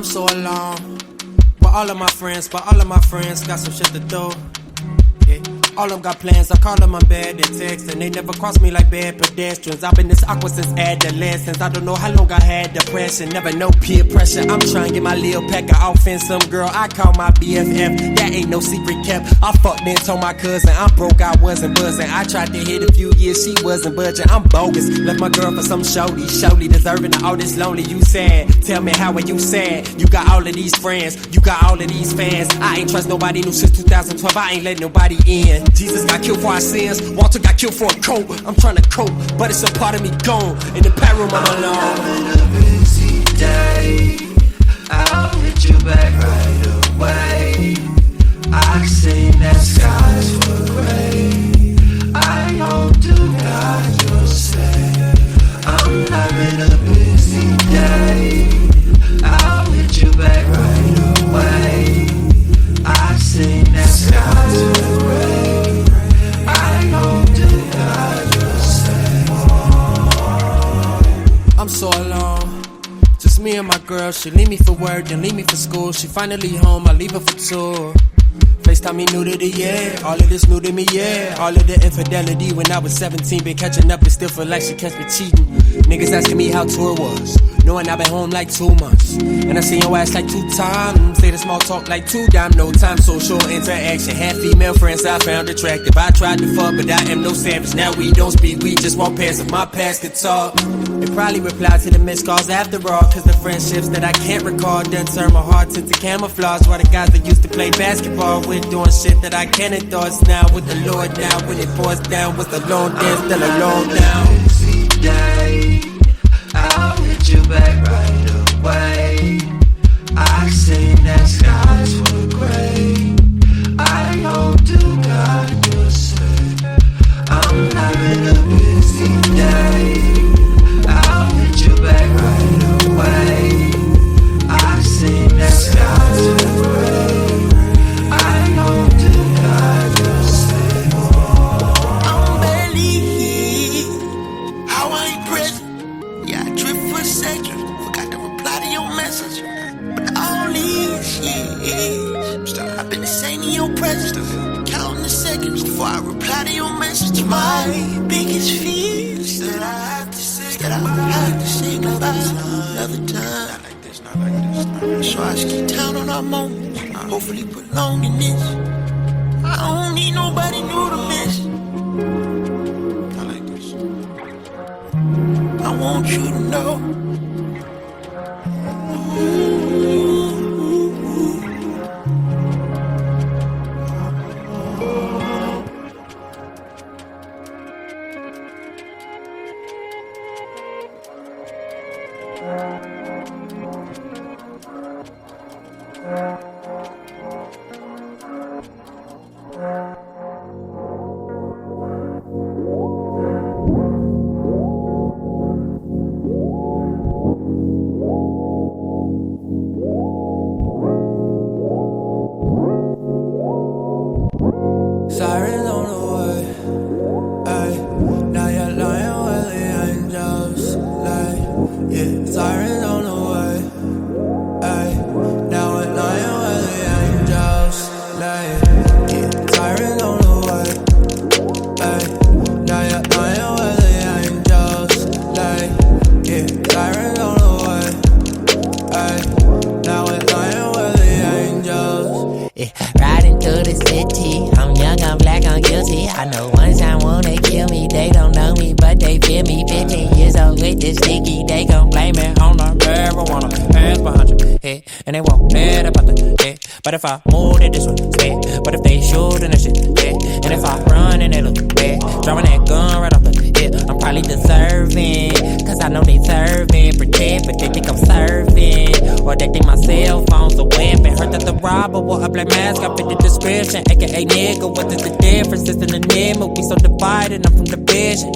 I'm so alone. But all of my friends got some shit to do. Yeah. All of them got plans, I call them, I'm bad at text. And they never cross me like bad pedestrians. I've been this awkward since adolescence. I don't know how long I had depression. Never know peer pressure. I'm trying to get my little pack of offense. Some girl I call my BFF. That ain't no secret kept. I fucked and told my cousin I'm broke, I wasn't buzzing. I tried to hit a few years, she wasn't budging. I'm bogus. Left my girl for some shorty. Shorty deserving of all this lonely. You sad. Tell me how are you sad? You got all of these friends. You got all of these fans. I ain't trust nobody new since 2012. I ain't let nobody in. Jesus got killed for our sins. Walter got killed for a coat. I'm trying to cope, but it's a part of me gone. In the pad room, I'm alone. I'm in a busy day. I'll hit you back right away. I sing that skies were gray. I hope to God you'll say I'm having a busy day. I'll hit you back right away. I sing that skies were gray. I'm so alone. Just me and my girl. She leave me for work, then leave me for school. She finally home, I leave her for tour. FaceTime me new to the year. All of this new to me, yeah. All of the infidelity when I was 17. Been catching up and still feel like she catch me cheating. Niggas asking me how tour was, knowing I've been home like 2 months. And I seen your ass like 2 times. Say the small talk like 2 dime. No time, social interaction. Had female friends I found attractive. I tried to fuck, but I am no savage. Now we don't speak, we just walk past. If my past could talk, they probably reply to the missed calls after all. Cause the friendships that I can't recall done turn my heart into camouflage. While the guys that used to play basketball with doing shit that I can't endorse now. With the Lord now, when it pours down, what's the long dance, still alone now. Busy day, I'll hit you back right away. I sing that skies were gray. I hope to God you'll say I'm having a busy day. I'll hit you back right away. I sing that skies were gray. I hope to God you'll say I'm barely here. How I ain't present. Yeah, I drift for a second. Forgot to reply to your message. But all these years, I've been the same in your presence. Counting the seconds before I reply to your message. My biggest fear is that I have to say, that I have to say goodbye another time. So I just keep counting on our moments. Hopefully prolong in this. I don't need nobody new to miss. I like this. I want you to know. Sirens on the way, ay. Now you're lying with the angels, like, yeah. Sirens on the way, ay. Now we're lying with the angels, like, yeah. Sirens on the way, ay. Now you're lying with the angels, like, yeah. Sirens on the way, ay. Now we're lying with the angels. Yeah, riding through the city, I'm young, I'm black, I'm guilty. I know one time wanna kill me, they don't know me, but they feel me. 15 years old with this sticky, they gon' blame it on the marijuana. Hands behind your head, and they won't mad about the head. But if I move, they disrespect. But if they shoot, then that shit dead. And if I run, then they look bad. Driving that gun right off the head, I'm probably deserving. Cause I know they serving, pretend, but they think I'm serving. Or they think my cell phone's a weapon. Heard that the robber wore a black mask, I fit the description. AKA nigga, what is the difference? It's in the name, but we so divided, I'm from the vision.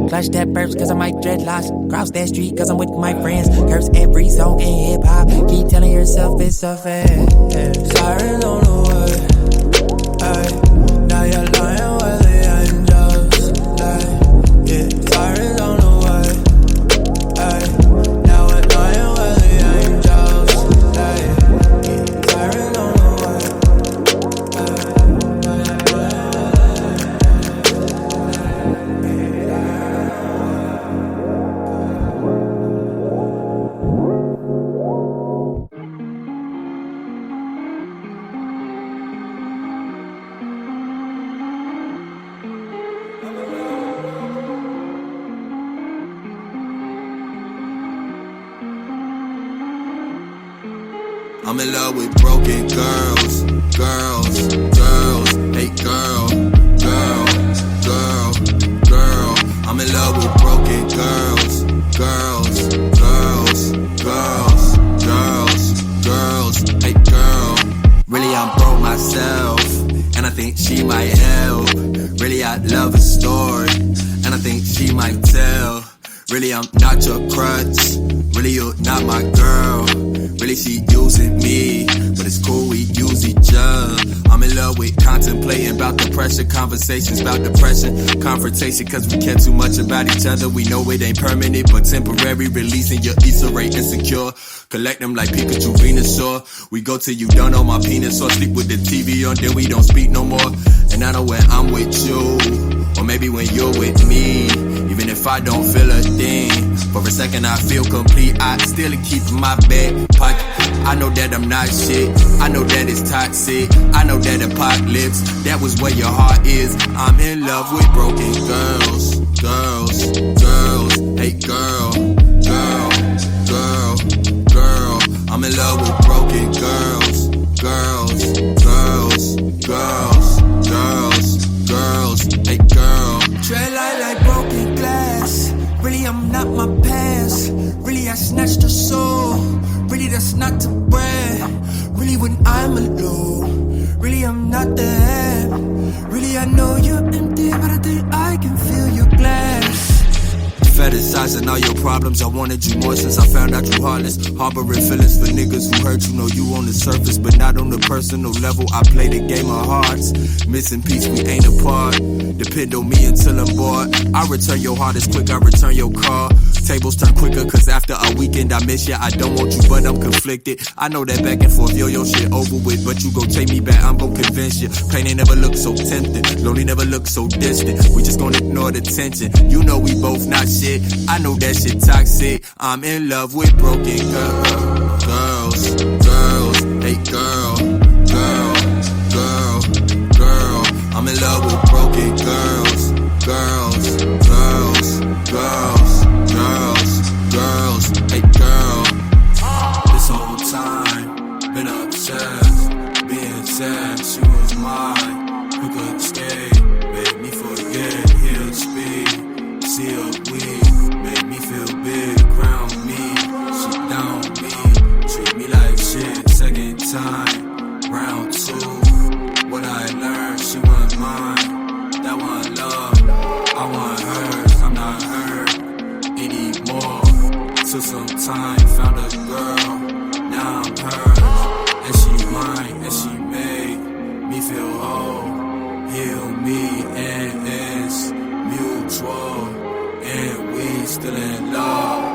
Clutch that burps cause I might dreadlocks. Cross that street cause I'm with my friends. Curse every song in hip hop. Keep telling yourself it's a fair. Sirens on the way, ay. Now you're lying with the angels, like, yeah. Sirens on the way, ay. Now we're lying with the angels, like. I'm in love with broken girls, girls, girls. Hey girl, girl, girl, girl. I'm in love with broken girls, girls, girls, girls, girls, girls. Hey girl, really I'm broke myself, and I think she might help. Really I love a story, and I think she might tell. Really I'm not your crutch, really you're not my girl. Really she using me, but it's cool we use each other. I'm in love with contemplating about the pressure, conversations about depression, confrontation cause we care too much about each other. We know it ain't permanent but temporary, releasing your Issa Rae insecure. Collect them like Pikachu Venusaur. We go till you don't know my penis or sleep with the TV on, then we don't speak no more. And I know when I'm with you, or maybe when you're with me, even if I don't feel a thing, for a second I feel complete. I still keep my back pocket. I know that I'm not shit, I know that it's toxic, I know that apocalypse, that was where your heart is. I'm in love with broken girls, girls, girls. Hey girl, girl, girl, girl. I'm in love with broken girls, girls, girls, girls, girls, girls. Hey girl. Tread like broken glass. Really, I'm not my past. Really, I snatched her soul. Really, that's not to brag. Really, when I'm alone. Really, I'm not there. Really, I know you're empty, but I think I can fill your glass. Fetishizing all your problems, I wanted you more since I found out you heartless. Harboring feelings for niggas who hurt you, know you on the surface, but not on the personal level. I play the game of hearts, missing piece, we ain't apart. Depend on me until I'm bored. I return your heart as quick, I return your call. Tables turn quicker, cause after a weekend I miss ya. I don't want you, but I'm conflicted. I know that back and forth, yo, shit over with, but you gon' take me back, I'm gon' convince you. Pain ain't never looked so tempting, lonely never looked so distant. We just gon' ignore the tension. You know we both not shit. I know that shit toxic. I'm in love with broken girls, girls. Hey girl, girl, girl, girl. I'm in love with broken girls, girls, girls, girls, girls, girls. Hey girl. This whole time been obsessed, being sad. She was mine. Who could stay? Made me forget. He'll speak. See a weed, make me feel big, crown me, she down me, treat me like shit. Second time, round two, what I learned, she want mine, that one love, I want hers, I'm not her anymore. Took some time, found a girl, now I'm hers, and she mine, and she made me feel whole, heal me, and it's mutual. And we still in love.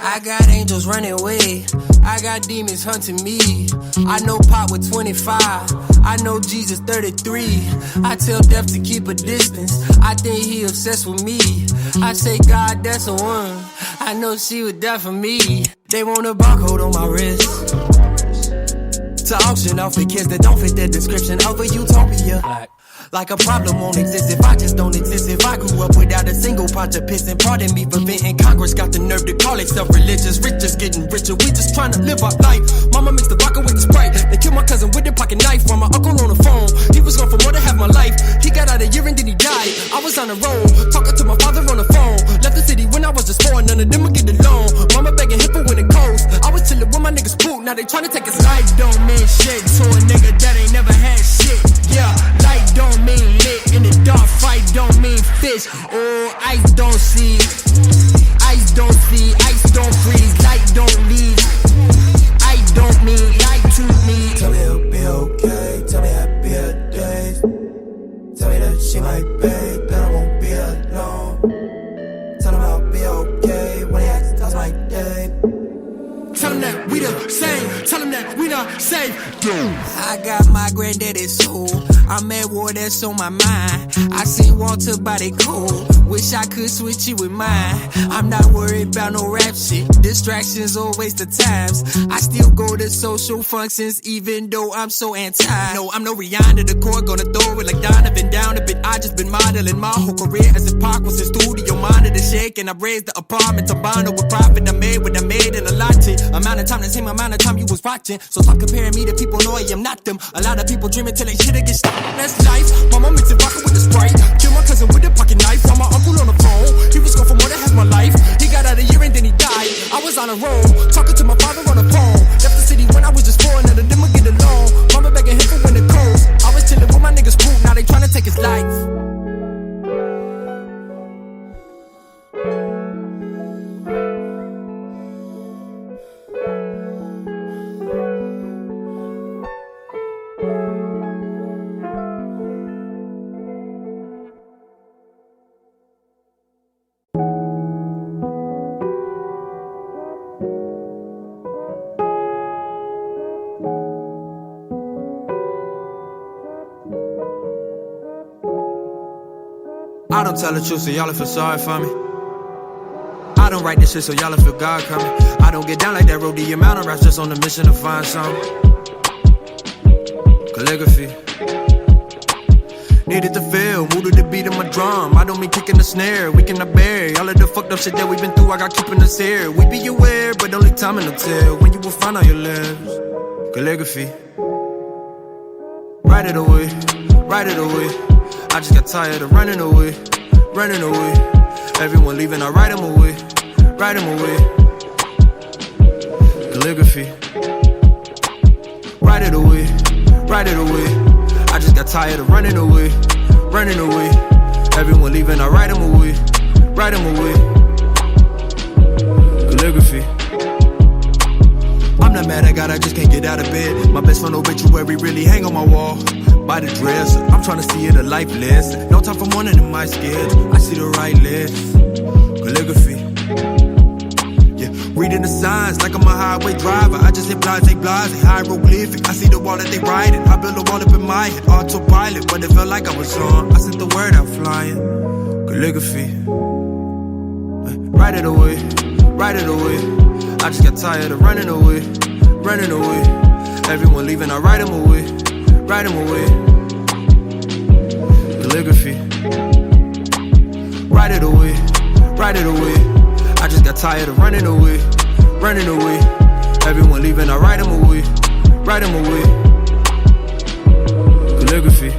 I got angels running away, I got demons hunting me. I know Pop with 25, I know Jesus 33. I tell death to keep a distance, I think he obsessed with me. I say God, that's a one, I know she would die for me. They want a barcode on my wrist, to auction off the kids that don't fit the description of a utopia. Like a problem won't exist if I just don't exist. If I grew up without a single pot to piss, and pardon me for venting, Congress got the nerve to call itself religious. Rich just getting richer, we just trying to live our life. Mama mixed the vodka with the Sprite. They killed my cousin with a pocket knife from my uncle on the phone. He was gone for more than half my life. He got out a year and then he died. I was on the road, talking to my father on the phone. Left the city when I was just 4, none of them would get the loan. Mama begging him for when it coast. I was chilling with my niggas poop, now they trying to take his life. Don't mean shit to a nigga that ain't never had shit. Yeah, light don't mean lit. In the dark, fight don't mean fish. Oh, ice don't see. Ice don't see. Ice don't freeze. Light don't leave. I don't mean light to me. Tell me it'll be okay. Tell me happier days. Tell me that she might pay, that I won't be alone. Tell them I'll be okay when they ask, that's my day. Tell them that we the same. Tell them that we not safe. I got my granddaddy's soul. I'm at war, that's on my mind. I seen Walter body cool. Wish I could switch it with mine. I'm not worried about no rap shit. Distractions or waste of times. I still go to social functions even though I'm so anti. No, I'm no Rihanna, the core gonna throw it like Donovan down a bit. I just been modeling my whole career as if Pac was in studio. Monitor shaking, I raised the apartment to bond with profit. I made what I made in a lot to amount of time, the same amount of time you was watching. So stop comparing me to people, know I am not them. A lot of people dreaming till they shit get stopped. That's life. Mama mixing vodka with the Sprite. Kill my cousin with a pocket knife. While my uncle on the phone. He was gone for more than half my life. He got out a year and then he died. I was on a roll, talking to my father on the phone. Left the city when I was just 4, none of them would get along. Mama begging him for when it coast. I was chilling with my niggas poop, now they trying to take his life. I don't tell the truth, so y'all feel sorry for me. I don't write this shit, so y'all feel God coming. I don't get down like that road, the amount of raps just on the mission to find something. Calligraphy. Needed to feel, moved to the beat of my drum. I don't mean kicking the snare, we cannot bear all of the fucked up shit that we been through. I got keeping us here. We be aware, but only time will tell when you will find out your lives. Calligraphy. Write it away, write it away. I just got tired of running away, running away. Everyone leaving, I write them away, write them away. Calligraphy. Write it away, write it away. I just got tired of running away, running away. Everyone leaving, I write them away, write them away. Calligraphy. I'm not mad at God, I just can't get out of bed. My best friend obituary really hang on my wall. By the dress, I'm trying to see it a life lesson. No time for morning in my schedule. I see the right list. Calligraphy. Yeah, reading the signs like I'm a highway driver. I just hit blase, hieroglyphic. I see the wall that they writing. I build a wall up in my head, autopilot. But it felt like I was on. I sent the word out flying. Calligraphy. Write it away, write it away. I just got tired of running away, running away. Everyone leaving, I write them away, write them away. Calligraphy. Write it away, write it away. I just got tired of running away, running away. Everyone leaving, I write them away, write them away. Calligraphy.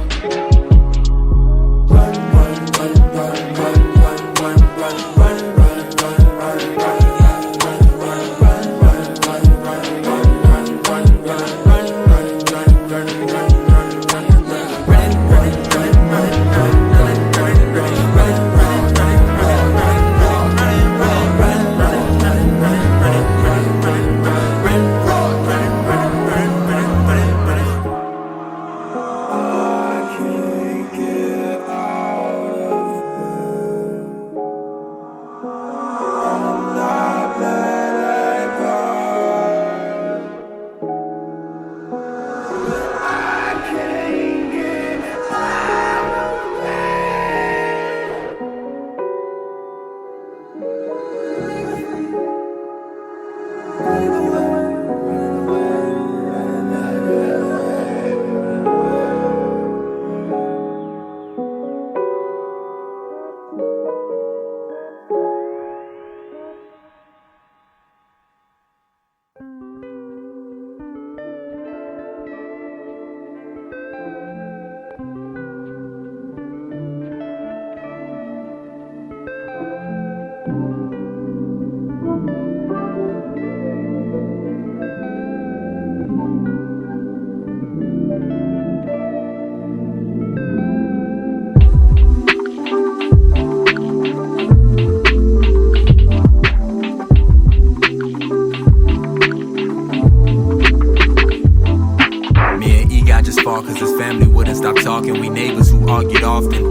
dark and we neighbors who argued often.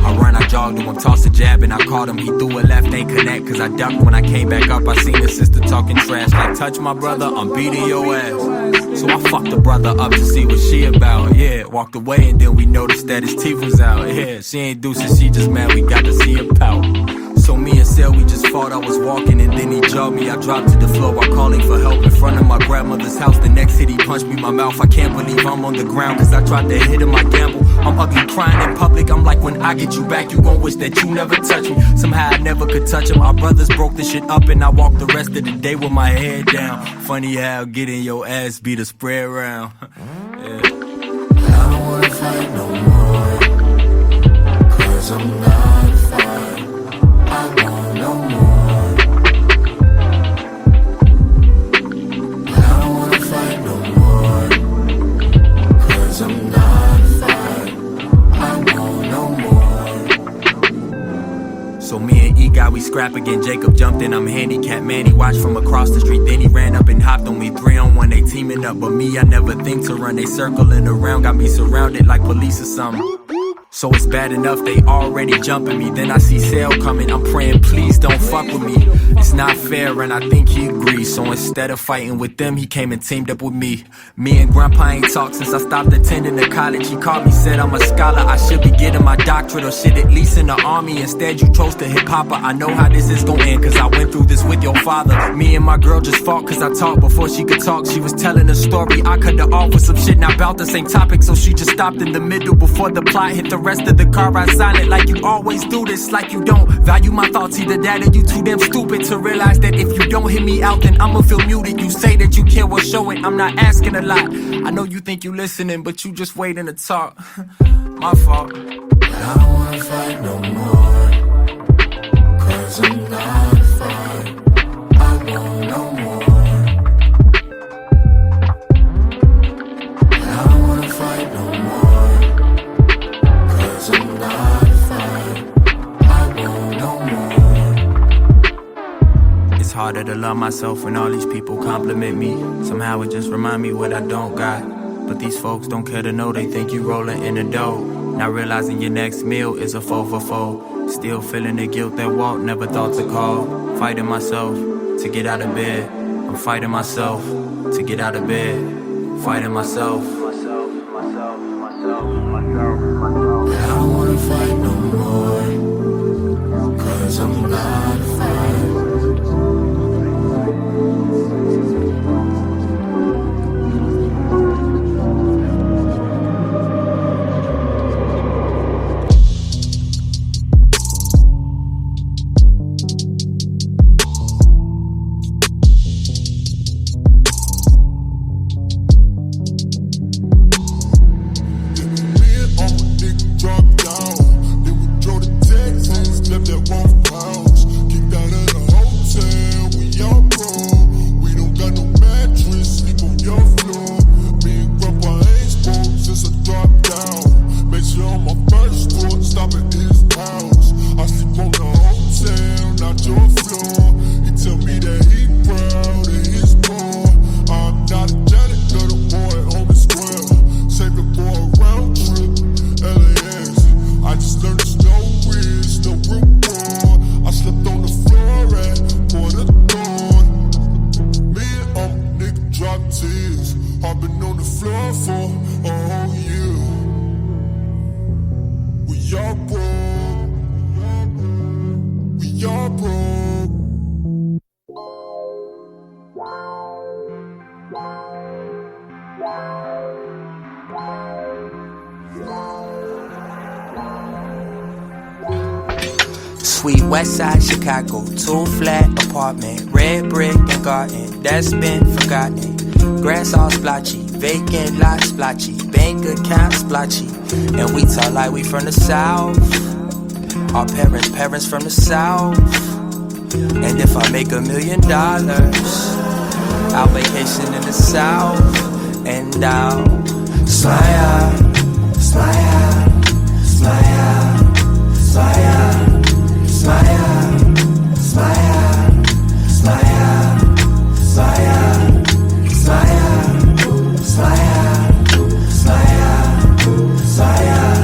I run, I jogged to him, tossed a jab and I caught him. He threw a left, ain't connect, cause I ducked. When I came back up, I seen his sister talking trash. Like, touch my brother, I'm beating your ass. So I fucked the brother up to see what she about. Yeah, walked away and then we noticed that his teeth was out. Yeah, she ain't deuces, she just mad we got to see her pout. So me and Sel, we just fought, I was walking and then he jogged me. I dropped to the floor while calling for help in front of my grandmother's house. The next hit he punched me in my mouth. I can't believe I'm on the ground cause I tried to hit him, I gamble. I'm ugly crying in public, I'm like when I get you back you gon' wish that you never touch me. Somehow I never could touch him. Our brothers broke the shit up and I walked the rest of the day with my head down. Funny how getting your ass beat a spray around. Yeah. I don't wanna fight no more, cause I'm not fine. I want no more. I don't wanna fight no more, cause I'm not fine. I want no more. So me and E got we scrap again. Jacob jumped in, I'm handicapped. Man, he watched from across the street. Then he ran up and hopped on me. 3-on-1, they teaming up. But me, I never think to run. They circling around, got me surrounded like police or something. So it's bad enough they already jumping me. Then I see Sale coming, I'm praying please don't fuck with me. It's not fair and I think he agrees. So instead of fighting with them, he came and teamed up with me. Me and Grandpa ain't talked since I stopped attending the college. He called me, said I'm a scholar, I should be getting my doctorate or shit at least in the army. Instead you chose to hip hop. I know how this is gon' end cause I went through this with your father. Me and my girl just fought cause I talked before she could talk. She was telling a story, I cut her off with some shit not about the same topic. So she just stopped in the middle before the plot hit the rest of the car. I silent like you always do this, like you don't value my thoughts. Either that or you too damn stupid to realize that if you don't hear me out then I'ma feel muted. You say that you care, well show it. I'm not asking a lot. I know you think you listening but you just waiting to talk. My fault. But I don't wanna fight no more, cause I'm not fine. I want no more. But I don't wanna fight no more, cause I'm not fine. I want no more. It's harder to love myself when all these people compliment me. Somehow it just remind me what I don't got. But these folks don't care to know, they think you rolling in the dough. Not realizing your next meal is a 4 for 4. Still feeling the guilt that Walt never thought to call. Fighting myself to get out of bed. I'm fighting myself to get out of bed. Fighting myself. But I don't wanna fight no more, cause I'm not fine. Sweet west side Chicago, 2-flat apartment, red brick and garden, that's been forgotten. Grass all splotchy, vacant lot splotchy, bank account splotchy. And we talk like we from the south, our parents from the south. And if I make $1 million, I'll vacation in the south. And I'll fly out, fly out, fly out, fly out. Smile, smile, smile, smile, smile, smile, smile, smile.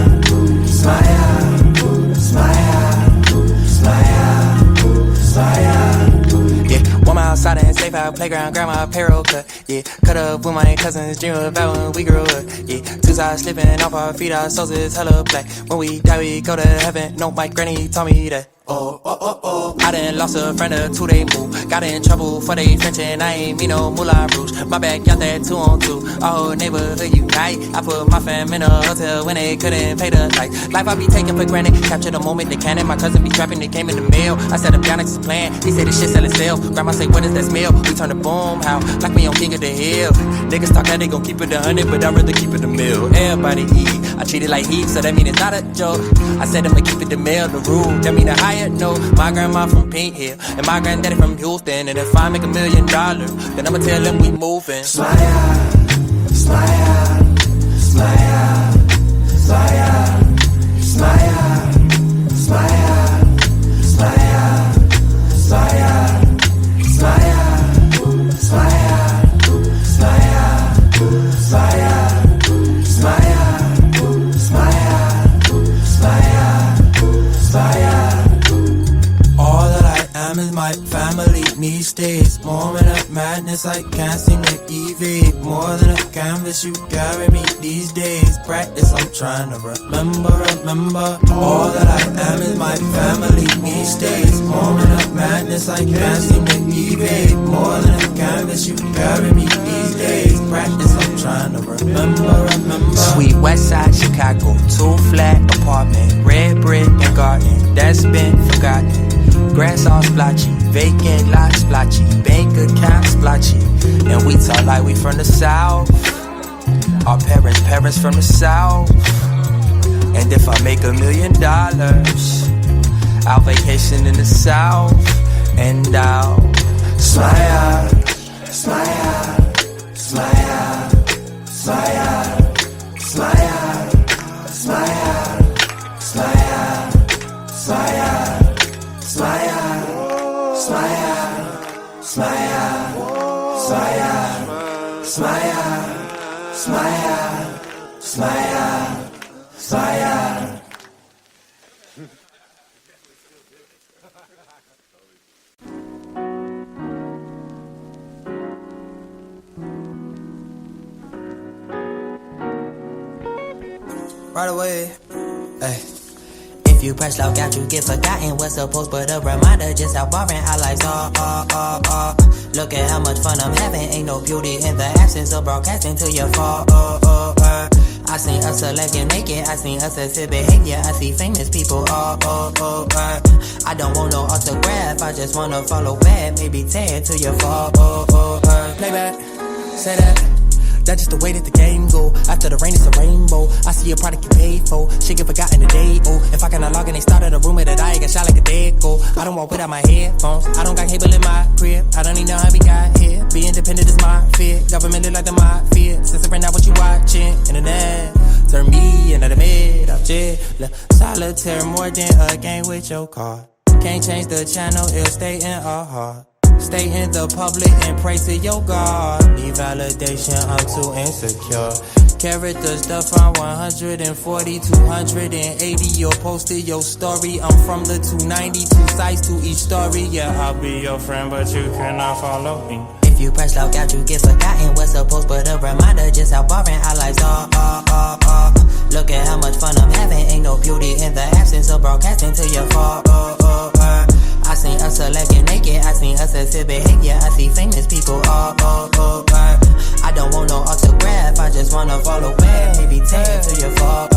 playground, grandma apparel cut. Yeah, cut up with my cousins, dream about when we grew up. Yeah, two sides slipping off our feet, our souls is hella black. When we die, we go to heaven. No, my granny told me that. I done lost a friend or two, they moved. Got in trouble for they French and I ain't mean no Moulin Rouge. My back got that 2 on 2. Our whole neighborhood unite. I put my fam in a hotel when they couldn't pay the light. Life I be taking for granted. Capture the moment they can. My cousin be trapping, they came in the mail. I set him down next to plan. He said this shit selling sale. Grandma say, what is that smell? We turn the boom how like me on King of the Hill. Niggas talk that they gon' keep it 100, but I'd rather keep it a mill. Everybody eat. I treat it like heat, so that mean it's not a joke. I said I'ma keep it the mill, the rule. That mean a higher note. My grandma from Pink Hill, and my granddaddy from Houston. And if I make $1 million, then I'ma tell them we moving. Smile, smile, smile, smile, smile, smile, smile, smile, smile, smile, smile. All that I am is my family these days. Moment of madness, I can't seem to evade. More than a canvas, you carry me these days. Practice, I'm trying to remember. All that I am is my family these days. Moment of madness, I can't seem to evade. More than a canvas, you carry me these days. Practice, I'm trying to remember. Sweet West Side Chicago, 2-flat apartment, red brick and garden, that's been forgotten. Grass all splotchy, vacant lot splotchy, bank account splotchy. And we talk like we from the South. Our parents from the South. And if I make $1 million, I'll vacation in the South. And I'll smile, smile, smile, smile, smile, smile, smile, smile. Smile, smile, smile, smile, smile, smile, smile, smile. Right away, hey. If you press log out, you get forgotten what's supposed, but a reminder just how boring our lives are. Look at how much fun I'm having. Ain't no beauty in the absence of broadcasting till you fall. I seen us selecting naked. I seen us exhibit behavior. I see famous people. I don't want no autograph. I just wanna follow bad. Maybe 10 till you fall. Playback, say that. That's just the way that the game go. After the rain, it's a rainbow. I see a product you paid for. Shit get forgotten today. Oh, if I cannot log in, they started a rumor that I got shot like a dead go. I don't walk without my headphones. I don't got cable in my crib. I don't even know how we got here. Be independent is my fear. Government is like the mafia. Censoring out what you watching. Internet turn me into the mid of jail. Solitaire more than a game with your car. Can't change the channel, it'll stay in our heart. Stay in the public and pray to your God. Need validation, I'm too insecure. Characters stuff from 140, 280. Your posted your story. I'm from the 292 sides to each story. Yeah, I'll be your friend, but you cannot follow me. If you press log out, you get forgotten what's supposed, but a reminder just how boring our lives are. Look at how much fun I'm having. Ain't no beauty in the absence of broadcasting till you fall. I seen us selecting naked. I seen us exhibit behavior. I see famous people. I don't want no autograph. I just wanna follow back. Maybe 10 till you fall.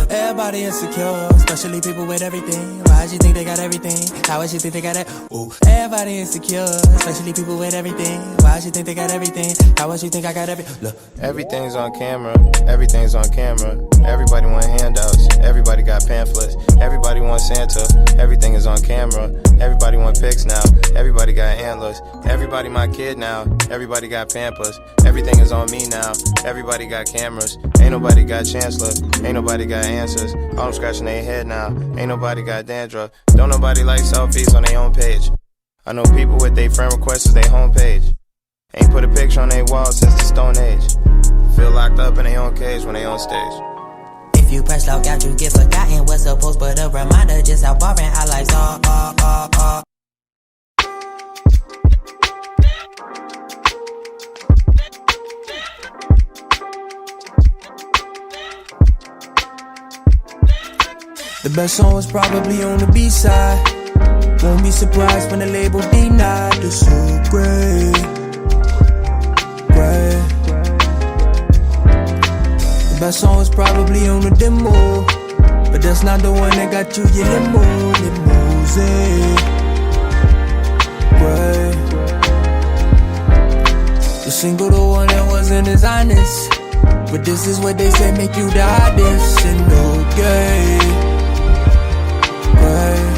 Everybody insecure, especially people with everything. Why you think they got everything? How would you think they got it? Ooh. Everybody insecure, especially people with everything. Why you think they got everything? How would you think I got everything? Look. Everything's on camera, everything's on camera. Everybody want handouts, everybody got pamphlets. Everybody wants Santa, everything is on camera. Everybody want pics now, everybody got antlers. Everybody my kid now, everybody got Pampers. Everything is on me now, everybody got cameras. Ain't nobody got chancellor, ain't nobody got answers. All them scratching their head now, ain't nobody got dandruff. Don't nobody like selfies on their own page. I know people with their friend requests as their homepage. Ain't put a picture on their wall since the Stone Age. Feel locked up in their own cage when they on stage. If you press log out, you get forgotten what's supposed, but a reminder just how boring our lives are. The best song was probably on the B-side. Won't be surprised when the label denied. It's so great, great. The best song was probably on the demo, but that's not the one that got you your limousine. Great. The single, the one that wasn't as honest, but this is what they say make you the hottest. And okay, great.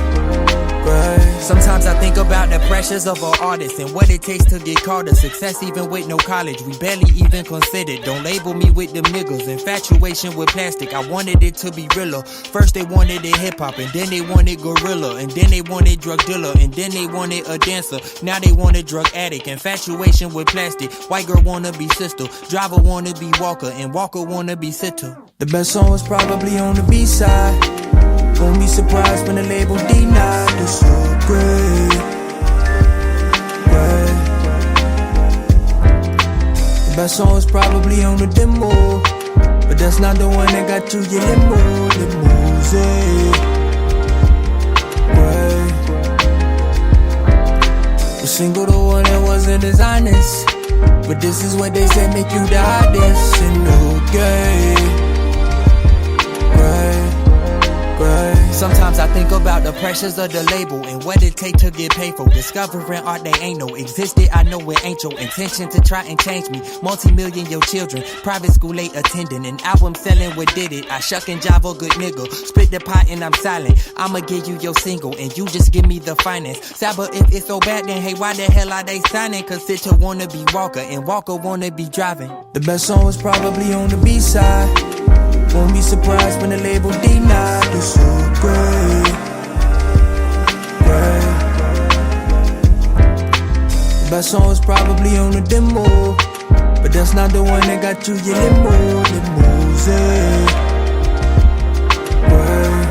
Sometimes I think about the pressures of an artist and what it takes to get called a success even with no college. We barely even considered. Don't label me with them niggas. Infatuation with plastic, I wanted it to be realer. First they wanted it hip-hop, and then they wanted gorilla, and then they wanted drug dealer, and then they wanted a dancer. Now they want a drug addict. Infatuation with plastic. White girl wanna be sister, driver wanna be Walker, and Walker wanna be sitter. The best song was probably on the B-side. Won't be surprised when the label denied. It's so great, great. The best song was probably on the demo, but that's not the one that got you your limousine. Great. The single, the one that wasn't as honest, but this is what they say make you the hottest. And okay, great. Sometimes I think about the pressures of the label and what it take to get paid for. Discovering art they ain't know existed. I know it ain't your intention to try and change me. Multi-million your children, private school late attending, an album selling what did it. I shuck and jive a good nigga, split the pot and I'm silent. I'ma give you your single and you just give me the finance. Saba, if it's so bad then hey, why the hell are they signing? Cause Sitter wanna be Walker and Walker wanna be driving. The best song was probably on the B-side. Won't be surprised when the label denied. It's so great, great. The best song was probably on the demo, but that's not the one that got you your limousine. Great.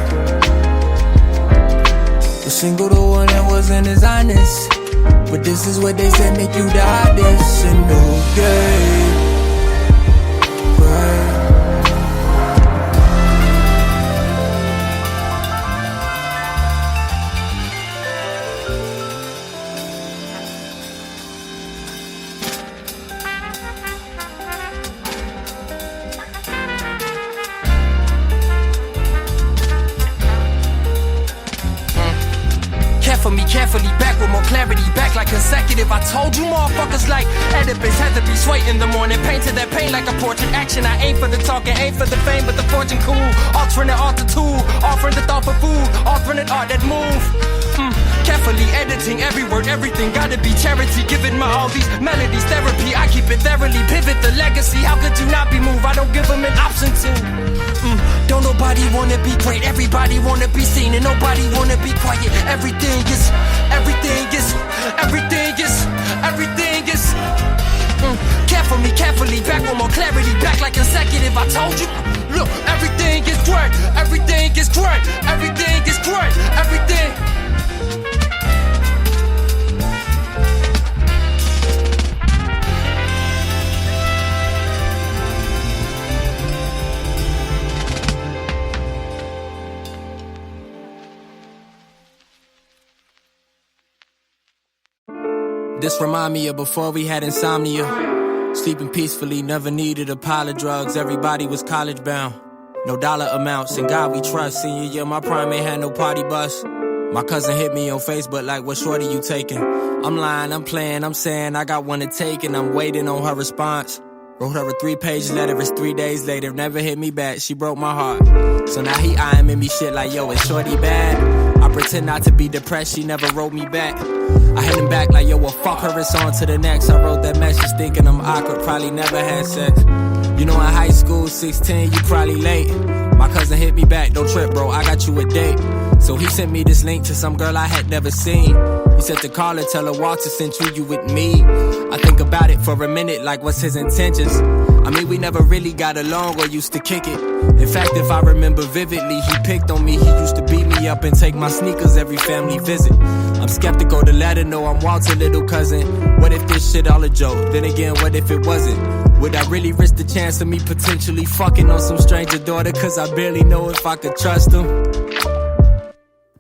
The single, the one that wasn't as honest, but this is what they said make you the hottest. And okay, great. For me carefully, back with more clarity, back like consecutive. I told you motherfuckers like Oedipus had to be swayed in the morning, painted that pain like a portrait. Action, I ain't for the talking, ain't for the fame, but the fortune cool. Alternate art to tool, offering the thought for food, alternate art that move. Carefully editing every word, everything gotta be charity. Giving my all these melodies therapy. I keep it thoroughly, pivot the legacy. How could you not be moved? I don't give them an option to. Don't nobody wanna be great, everybody wanna be seen, and nobody wanna be quiet. Everything is carefully, back with more clarity, back like consecutive. I told you, look, everything is great, everything is great, everything is great, everything. This remind me of before we had insomnia. Sleeping peacefully, never needed a pile of drugs. Everybody was college bound. No dollar amounts, in God we trust. Senior year, my prime ain't had no party bus. My cousin hit me on Facebook like, what shorty you taking? I'm lying, I'm playing, I'm saying I got one to take, and I'm waiting on her response. Wrote her a 3-page letter, it's 3 days later, never hit me back, she broke my heart. So now he eyeing me shit like, yo, is shorty bad? I pretend not to be depressed, she never wrote me back. I hit him back like, yo, well, fuck her, it's on to the next. I wrote that message thinking I'm awkward, probably never had sex. You know, in high school, 16, you probably late. My cousin hit me back, don't trip, bro, I got you a date. So he sent me this link to some girl I had never seen. He said to call her, tell her Walter sent you with me. I think about it for a minute, like what's his intentions? I mean, we never really got along or used to kick it. In fact, if I remember vividly, he picked on me. He used to beat me up and take my sneakers every family visit. I'm skeptical to let her know I'm Walter, little cousin. What if this shit all a joke? Then again, what if it wasn't? Would I really risk the chance of me potentially fucking on some stranger daughter? Cause I barely know if I could trust him.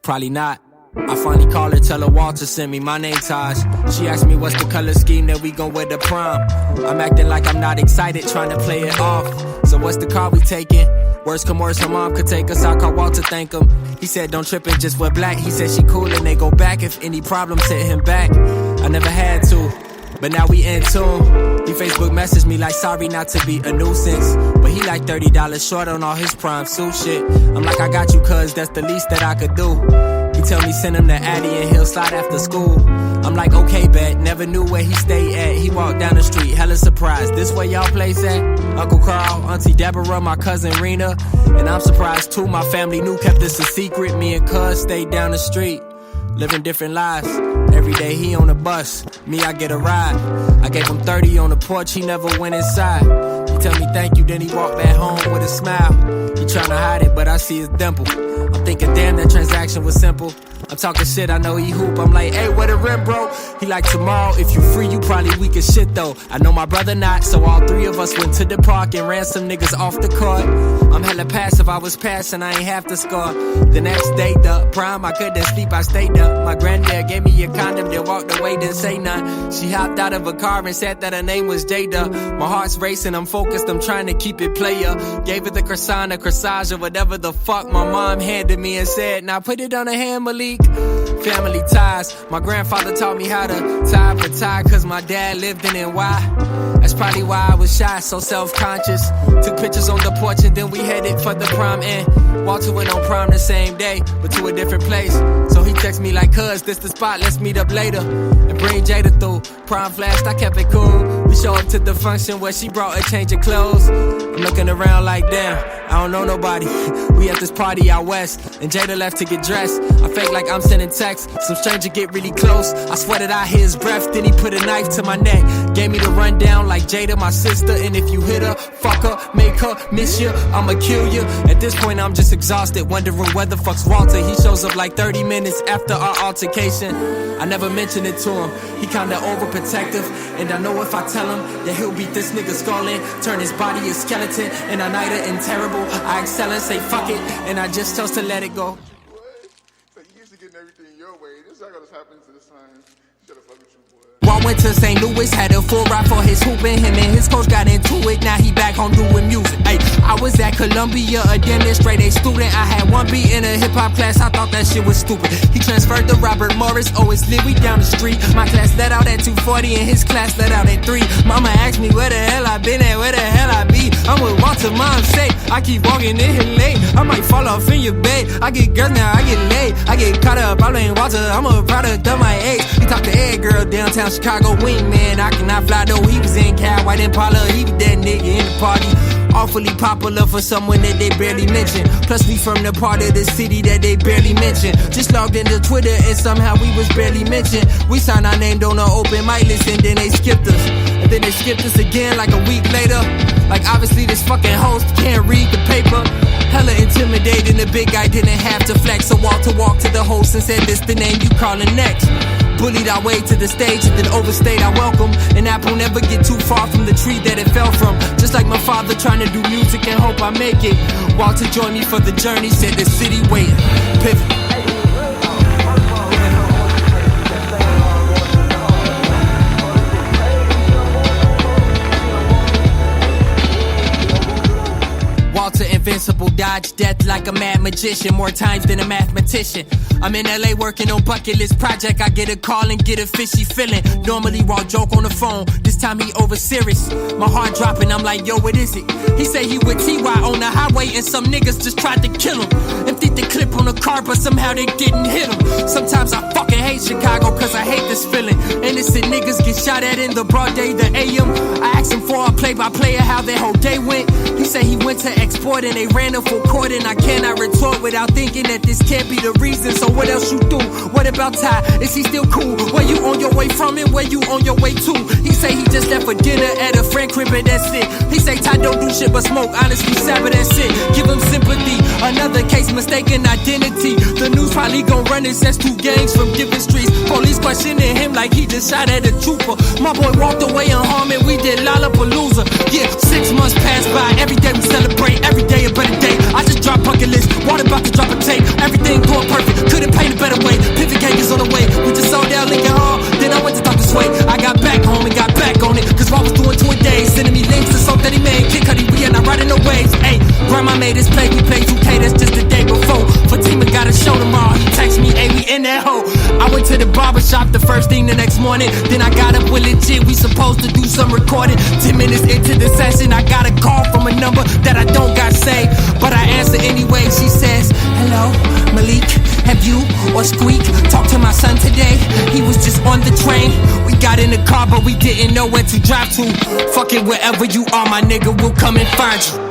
Probably not. I finally call her, tell her Walter sent me, my name Taj. She asked me what's the color scheme that we gon' wear to prom. I'm acting like I'm not excited, trying to play it off. So what's the car we taking? Worst come worst, her mom could take us. I'll call Walter, thank him. He said don't trip and just wear black. He said she cool and they go back. If any problems, hit him back. I never had to, but now we in tune. He Facebook messaged me like sorry not to be a nuisance, but he like $30 short on all his prime suit shit. I'm like I got you cuz that's the least that I could do. He tell me send him to Addy and he'll slide after school. I'm like okay bet, never knew where he stayed at. He walked down the street, hella surprised. This where y'all place at? Uncle Carl, Auntie Deborah, my cousin Rena. And I'm surprised too, my family knew, kept this a secret. Me and cuz stayed down the street, living different lives. Every day he on the bus, me I get a ride. I gave him 30 on the porch, he never went inside. He tell me thank you, then he walked back home with a smile. He tryna hide it, but I see his dimple. I'm thinking damn, that transaction was simple. I'm talking shit, I know he hoop. I'm like, hey, where the rent, bro? He like, tomorrow, if you free, you probably weak as shit, though. I know my brother not, so all three of us went to the park and ran some niggas off the court. I'm hella passive, I was passing, I ain't have to score. The next day, the prom, I couldn't sleep, I stayed up. My granddad gave me a condom, then walked away, didn't say none. She hopped out of a car and said that her name was Jada. My heart's racing, I'm focused, I'm trying to keep it player. Gave her the croissant, a corsage, or whatever the fuck my mom handed me and said, now put it on a hand, Malik. Family ties, my grandfather taught me how to tie for tie, cause my dad lived in NY. That's probably why I was shy, so self-conscious. Took pictures on the porch and then we headed for the prom. And Walter went on prom the same day, but to a different place. So he texted me like, cuz, this the spot, let's meet up later. And bring Jada through. Prom flashed, I kept it cool. We show up to the function where she brought a change of clothes. I'm looking around like, damn, I don't know nobody. We at this party out west, and Jada left to get dressed. I fake like I'm sending texts, some stranger get really close. I swear that I hear his breath, then he put a knife to my neck. Gave me the rundown like Jada, my sister. And if you hit her, fuck her, make her miss you, I'ma kill you. At this point I'm just exhausted, wondering where the fuck's Walter. He shows up like 30 minutes after our altercation. I never mentioned it to him, he kinda overprotective. And I know if I tell him that he'll beat this nigga skull in, turn his body a skeleton, and I night it and terrible. I excel and say fuck it, and I just chose to let it go. What? So you used to getting everything your way. This is how this happens to the sign. You gotta fuck with you, boy. I went to St. Louis, had a full ride for his hooping. Him and his coach got into it, now he back home doing music. Ay, I was at Columbia, a damn near straight A student. I had one beat in a hip-hop class, I thought that shit was stupid. He transferred to Robert Morris, oh it's lit, we down the street. My class let out at 2:40 and his class let out at 3. Mama asked me where the hell I been at, where the hell I be. I'm with Walter, mom say, I keep walking in here late. I might fall off in your bed, I get girls now, I get laid. I get caught up, I blame Walter, I'm a product of my age. He talked to Ed girl downtown Chicago, wingman. I cannot fly though, he was in Cal, White Impala, he was that nigga in the party. Awfully popular for someone that they barely mention. Plus we from the part of the city that they barely mention. Just logged into Twitter and somehow we was barely mentioned. We signed our name on an open mic list and then they skipped us. And then they skipped us again like a week later. Like obviously this fucking host can't read the paper. Hella intimidating, the big guy didn't have to flex. So Walter walked to the host and said, this the name you calling next. Bullied our way to the stage and then overstayed our welcome. An apple never get too far from the tree that it fell from. Just like my father trying to do music and hope I make it. Walter joined me for the journey, said the city waiting. Pivot. Walter invincible, dodge death like a mad magician, more times than a mathematician. I'm in LA working on bucket list project. I get a call and get a fishy feeling. Normally raw joke on the phone, this time he over serious. My heart dropping, I'm like, yo, what is it? He say he with TY on the highway and some niggas just tried to kill him. Emptied the clip on the car, but somehow they didn't hit him. Sometimes I fucking hate Chicago, cause I hate this feeling. Innocent niggas get shot at in the broad day, the AM. I asked him for a play-by-play of how their whole day went. He said he went to export and they ran him full court, and I cannot retort without thinking that this can't be the reason. So what else you do? What about Ty? Is he still cool? Where you on your way from and where you on your way to? He say he just left for dinner at a friend crib and that's it. He say Ty don't do shit but smoke, honestly Saba, that's it. Give him sympathy, another case mistaken identity. The news probably gon' run it, says two gangs from different streets. Police questioning him like he just shot at a trooper. My boy walked away unharmed and we did Lollapalooza. Yeah, 6 months passed by, every day we celebrate, every day a better day. I just dropped bucket list, water about to drop a tape. Everything going perfect, couldn't pay Went to the barbershop the first thing the next morning. Then I got up with legit, we supposed to do some recording. 10 minutes into the session, I got a call from a number that I don't got saved, but I answer anyway. She says, hello, Malik, have you or Squeak talked to my son today? He was just on the train. We got in the car, but we didn't know where to drive to. Fuck it, wherever you are, my nigga, we'll come and find you.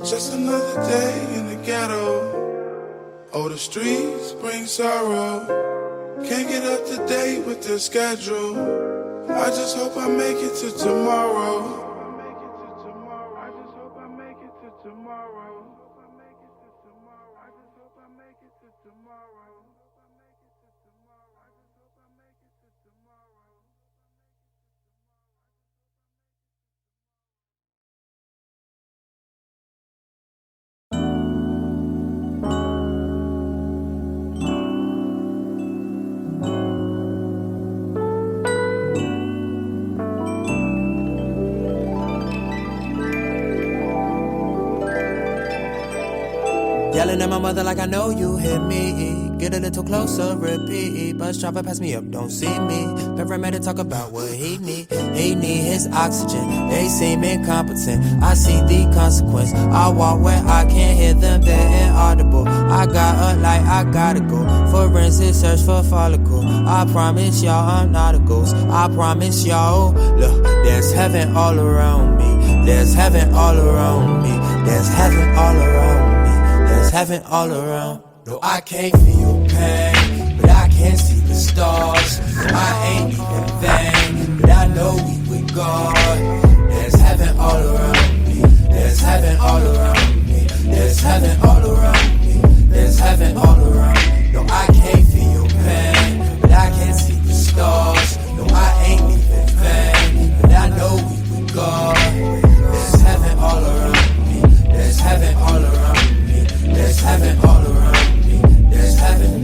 Just another day in the ghetto. Oh, the streets bring sorrow. Can't get up to date with the schedule. I just hope I make it to tomorrow. Yelling at my mother like I know you hit me. Get a little closer, repeat. Bus driver pass me up, don't see me. Paramedic talk about what he need. He need his oxygen. They seem incompetent. I see the consequence. I walk where I can't hear them. They're inaudible. I got a light, I gotta go. Forensic search for follicle. I promise y'all I'm not a ghost. I promise y'all. Look, there's heaven all around me. There's heaven all around me. There's heaven all around me. There's heaven all around. No, I can't feel pain, but I can see the stars. No, I ain't even vain, but I know we with God. There's heaven all around me. There's heaven all around me. There's heaven all around me. There's heaven all around me. No, I can't feel pain, but I can see the stars. No, I ain't even vain, but I know we with God. There's heaven all around me. There's heaven all around me. There's heaven all around me. There's heaven.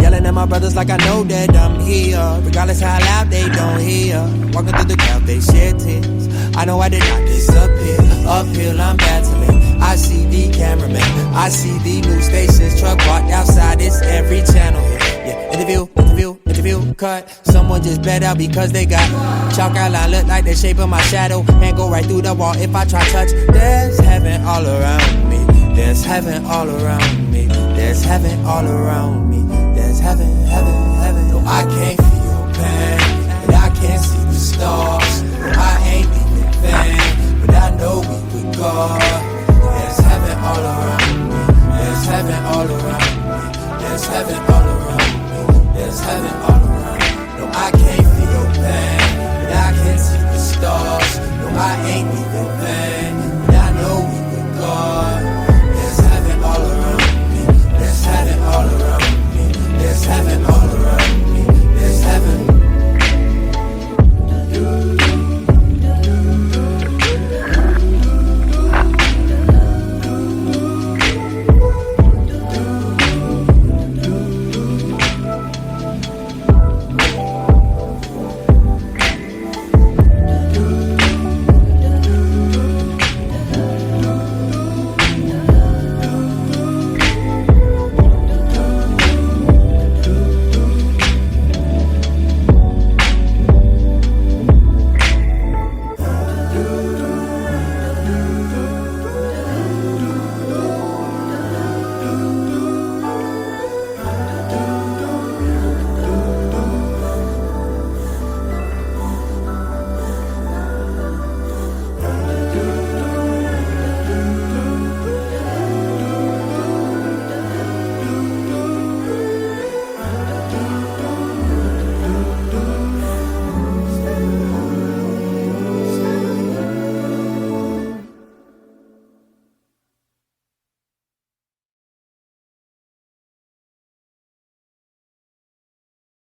Yelling at my brothers like I know that I'm here. Regardless how loud they don't hear. Walking through the crowd, they shed tears. I know I did not disappear. Uphill I'm battling. I see the cameraman. I see the news stations. Truck parked outside. It's every channel here. Yeah, interview, cut. Someone just bled out because they got chalk outline. Look like the shape of my shadow. And go right through the wall if I try touch. There's heaven all around me. There's heaven all around me. There's heaven all around me. There's heaven, heaven, heaven. No, I can't feel